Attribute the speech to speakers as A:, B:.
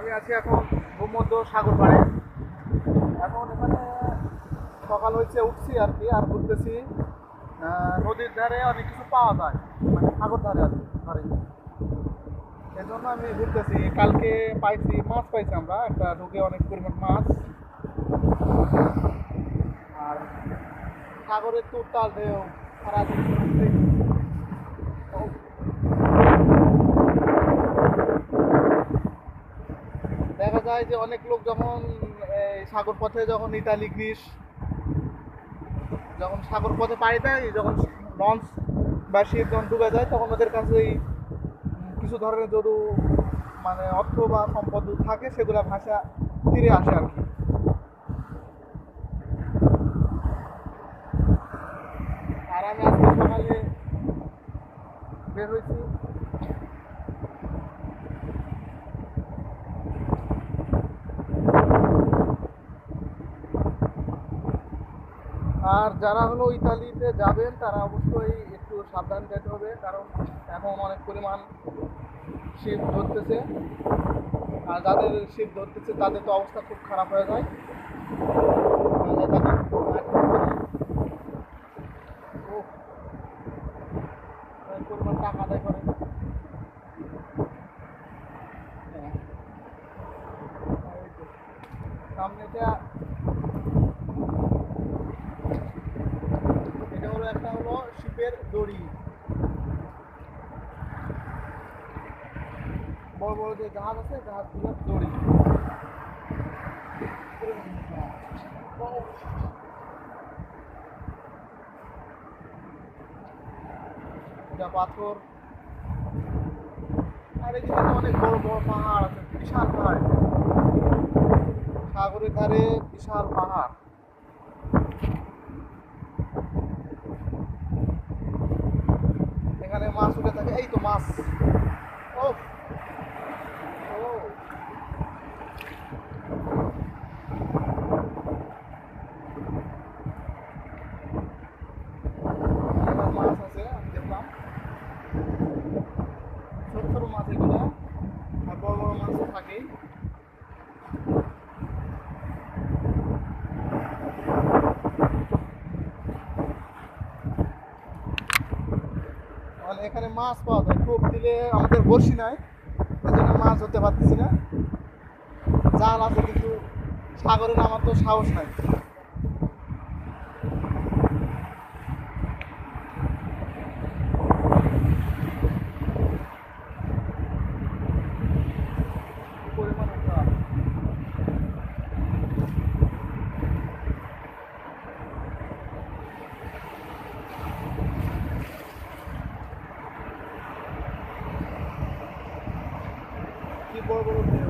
A: আমি আছি এখন ভূমধ্য সাগর পাড়ে। এখন এখানে সকাল হয়েছে, উঠছি আর কি, আর ঘুরতেছি। নদীর ধারে অনেক কিছু পাওয়া যায়, মানে সাগর ধারে আর কি ধারে। এই জন্য আমি ঘুরতেছি। কালকে পাইছি, মাছ পাইছি আমরা একটা ঢুকে, অনেক পরিমাণ মাছ। আর সাগরের তো উত্তাল ঢেউ সারাদিন ঘুরতেই। দেখা যায় যে অনেক লোক যখন এই সাগর পথে, যখন ইতালি গ্রিস যখন সাগর পথে পাড়ি দেয়, যখন লঞ্চ বা শিপ যখন ডুবে যায়, তখন ওদের কাছে এই কিছু ধরনের যদি মানে অর্থ বা সম্পদ থাকে, সেগুলো ভাষা ফিরে আসে আর কি। আর আমি আজকে সকালে বের হয়েছি। আর যারা হলো ইতালিতে যাবেন, তারা অবশ্যই একটু সাবধান যেতে হবে, কারণ এখন অনেক পরিমাণ শিপ ধরতেছে। আর যাদের শিপ ধরতেছে তাদের তো অবস্থা খুব খারাপ হয়ে যায়। তাদের ও অনেক পরিমাণ টাকা আদায় করে। হ্যাঁ, আর এই তো সামনে এটা হলো একটা হলো শিপের দড়ি। বড় বড় যে জাহাজ আছে, জাহাজগুলোর দড়ি। এটা পাথর। আর এদিকে তো অনেক বড় বড় পাহাড় আছে, বিশাল পাহাড়। সাগরের ধারে বিশাল পাহাড়। এখানে মাছ উঠে থাকে, এই তো মাছ। ও ও এখানে মাছ আছে, আমি দেখলাম ছোট ছোট মাছ এগুলো। আর বড় বড় মাছ তো থাকেই। মানে এখানে মাছ পাওয়া যায়, টোপ দিলে। আমাদের বড়শি নাই, এই জন্য মাছ ধরতে পারতেছি না। জাল আছে কিন্তু সাগরে নামার তো সাহস নাই। কি পরিমাণ উত্তাপ! কি বড় বড় ঢেউ!